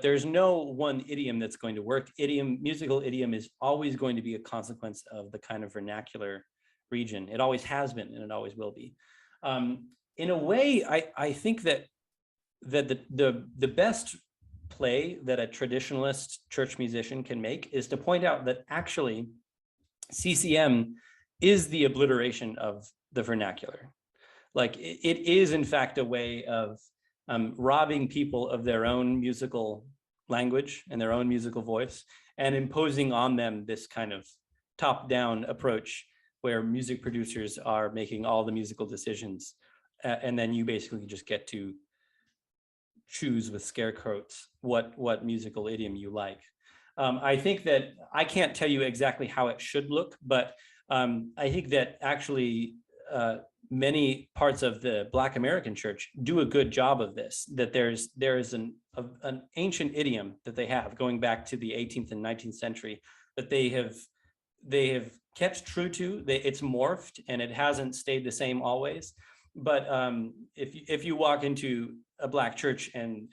there's no one idiom that's going to work. Musical idiom is always going to be a consequence of the kind of vernacular region. It always has been, and it always will be. In a way, I think that the best play that a traditionalist church musician can make is to point out that actually CCM is the obliteration of the vernacular. Like it is in fact a way of robbing people of their own musical language and their own musical voice, and imposing on them this kind of top-down approach where music producers are making all the musical decisions, and then you basically just get to choose with scare quotes what musical idiom you like. I think that I can't tell you exactly how it should look, but I think that actually many parts of the Black American church do a good job of this, that there is an ancient idiom that they have going back to the 18th and 19th century that they have kept true to. It's morphed and it hasn't stayed the same always. But if you walk into a Black church and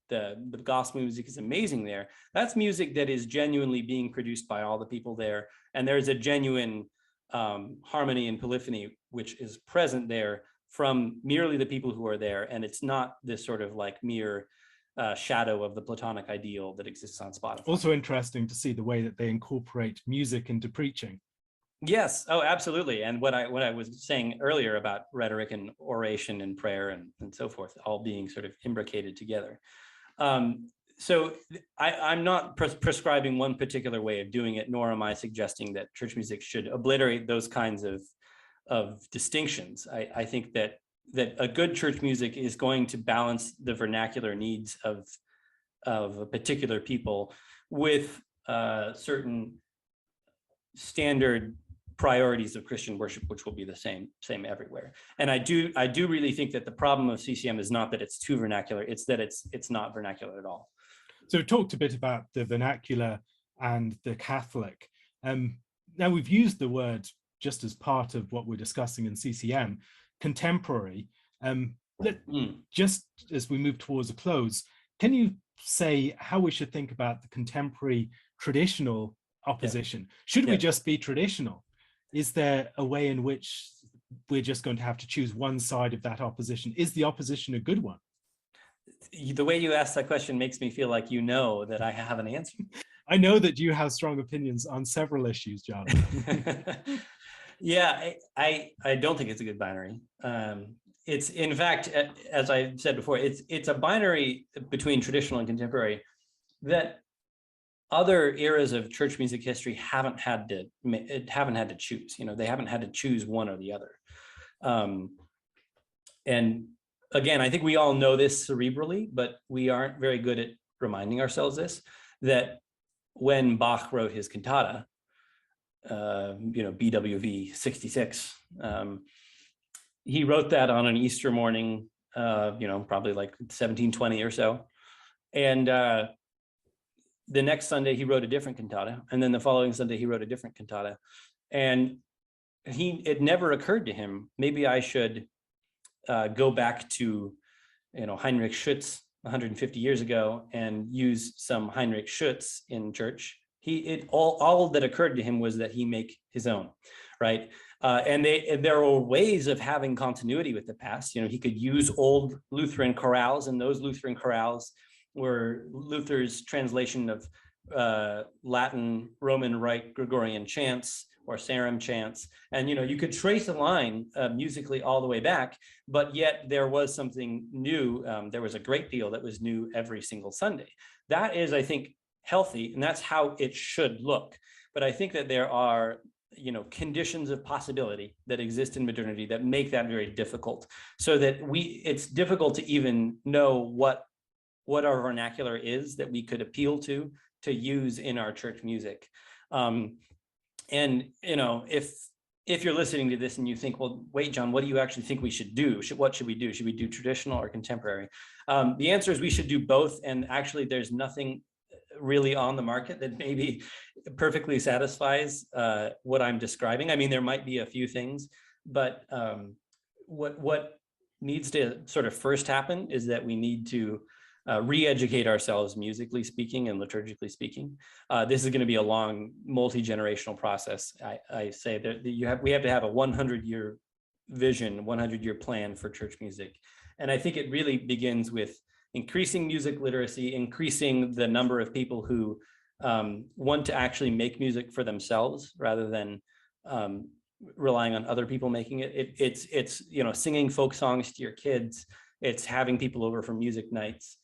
the gospel music is amazing there, that's music that is genuinely being produced by all the people there, and there's a genuine harmony and polyphony which is present there from merely the people who are there, and it's not this sort of like mere shadow of the Platonic ideal that exists on Spotify. Also interesting to see the way that they incorporate music into preaching. Yes. Oh, absolutely. And what I was saying earlier about rhetoric and oration and prayer and so forth, all being sort of imbricated together. So I'm not prescribing one particular way of doing it, nor am I suggesting that church music should obliterate those kinds of distinctions. I think that a good church music is going to balance the vernacular needs of a particular people with certain standard priorities of Christian worship, which will be the same everywhere. And I do really think that the problem of CCM is not that it's too vernacular, it's that it's not vernacular at all. So we talked a bit about the vernacular and the Catholic. Now we've used the word just as part of what we're discussing in CCM, contemporary. Just as we move towards a close, can you say how we should think about the contemporary traditional opposition? Yeah. Should we just be traditional? Is there a way in which we're just going to have to choose one side of that opposition? Is the opposition a good one? The way you ask that question makes me feel like you know that I have an answer. I know that you have strong opinions on several issues, John. Yeah, I don't think it's a good binary. It's, in fact, as I said before, it's a binary between traditional and contemporary that other eras of church music history haven't had to choose. You know, they haven't had to choose one or the other. And again, I think we all know this cerebrally, but we aren't very good at reminding ourselves this, that when Bach wrote his cantata, BWV 66, he wrote that on an Easter morning, probably like 1720 or so. And the next Sunday he wrote a different cantata, and then the following Sunday he wrote a different cantata. And it never occurred to him, maybe I should go back to, Heinrich Schütz 150 years ago and use some Heinrich Schütz in church. All that occurred to him was that he make his own, right? And there were ways of having continuity with the past. He could use old Lutheran chorales, and those Lutheran chorales were Luther's translation of Latin Roman Rite Gregorian chants or Sarum chants. And, you could trace a line musically all the way back, but yet there was something new. There was a great deal that was new every single Sunday. That is, I think, healthy, and that's how it should look. But I think that there are, conditions of possibility that exist in modernity that make that very difficult, so that it's difficult to even know what our vernacular is that we could appeal to use in our church music. And, if you're listening to this and you think, well, wait, John, what do you actually think we should do? What should we do? Should we do traditional or contemporary? The answer is we should do both. And actually, there's nothing really on the market that maybe perfectly satisfies what I'm describing. I mean, there might be a few things, but what needs to sort of first happen is that we need to re-educate ourselves musically speaking and liturgically speaking. This is going to be a long, multi-generational process. I say that we have to have a 100-year vision, 100-year plan for church music. And I think it really begins with increasing music literacy, increasing the number of people who want to actually make music for themselves rather than relying on other people making it. It's singing folk songs to your kids. It's having people over for music nights,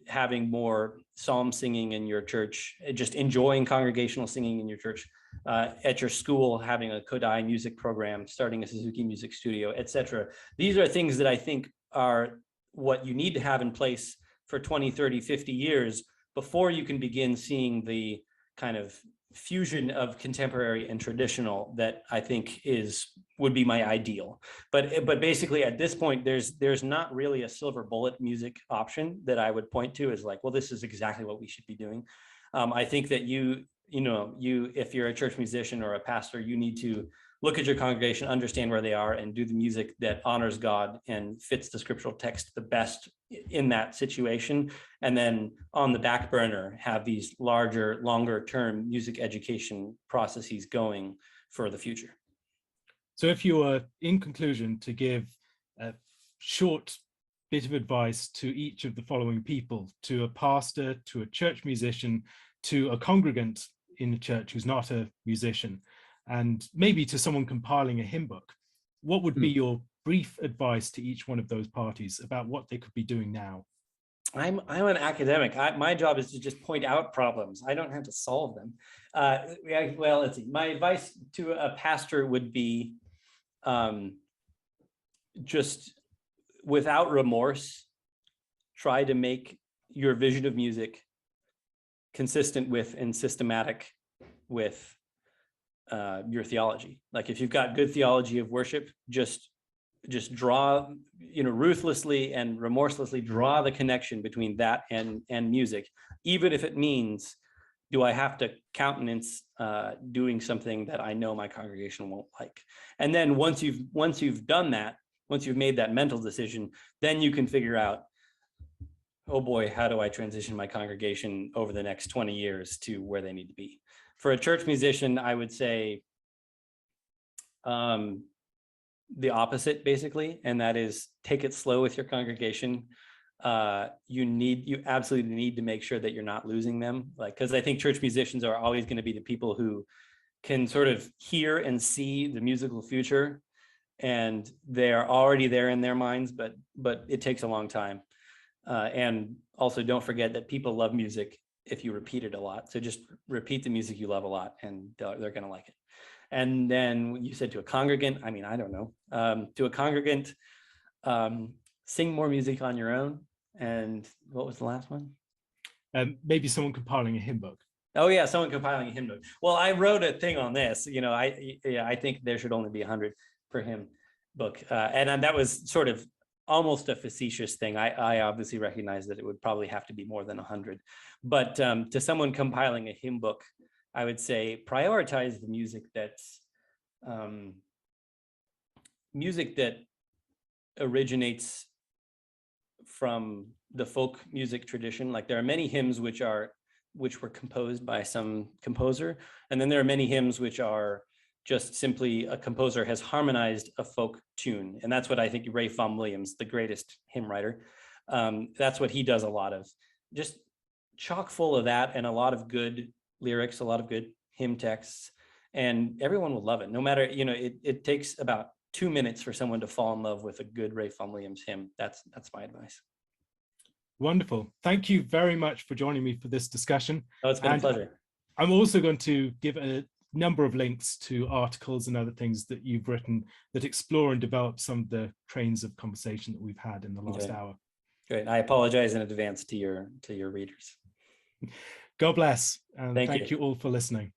having more psalm singing in your church, just enjoying congregational singing in your church, at your school, having a Kodai music program, starting a Suzuki music studio, etc. These are things that I think are what you need to have in place for 20, 30, 50 years before you can begin seeing the kind of fusion of contemporary and traditional that I think would be my ideal. But basically at this point, there's not really a silver bullet music option that I would point to as like, well, this is exactly what we should be doing. I think that if you're a church musician or a pastor, you need to look at your congregation, understand where they are, and do the music that honors God and fits the scriptural text the best in that situation. And then on the back burner, have these larger, longer term music education processes going for the future. So if you were, in conclusion, to give a short bit of advice to each of the following people, to a pastor, to a church musician, to a congregant in the church who's not a musician, and maybe to someone compiling a hymn book, what would be your brief advice to each one of those parties about what they could be doing now? I'm an academic. My job is to just point out problems. I don't have to solve them. Well, let's see. My advice to a pastor would be just without remorse, try to make your vision of music consistent with and systematic with your theology. Like if you've got good theology of worship, just draw, ruthlessly and remorselessly draw the connection between that and music, even if it means, do I have to countenance doing something that I know my congregation won't like? And then once you've done that, once you've made that mental decision, then you can figure out, oh boy, how do I transition my congregation over the next 20 years to where they need to be? For a church musician, I would say the opposite, basically, and that is take it slow with your congregation. You absolutely need to make sure that you're not losing them, because I think church musicians are always going to be the people who can sort of hear and see the musical future, and they're already there in their minds, but it takes a long time. And also don't forget that people love music if you repeat it a lot. So just repeat the music you love a lot, and they're going to like it. And then you said to a congregant, I don't know, to a congregant, sing more music on your own. And what was the last one? Maybe someone compiling a hymn book. Oh yeah, someone compiling a hymn book. Well, I wrote a thing on this. I think there should only be 100 per hymn book, and that was sort of almost a facetious thing. I obviously recognize that it would probably have to be more than 100, but to someone compiling a hymn book, I would say prioritize the music that's music that originates from the folk music tradition. Like there are many hymns which were composed by some composer, and then there are many hymns which are just simply a composer has harmonized a folk tune. And that's what I think Ray Fum Williams, the greatest hymn writer, that's what he does a lot of. Just chock full of that and a lot of good lyrics, a lot of good hymn texts, and everyone will love it. No matter, it takes about 2 minutes for someone to fall in love with a good Ray Fum Williams hymn. That's my advice. Wonderful. Thank you very much for joining me for this discussion. Oh, it's been a pleasure. I'm also going to give a number of links to articles and other things that you've written that explore and develop some of the trains of conversation that we've had in the last hour. Great. I apologize in advance to your readers. God bless, and thank you all for listening.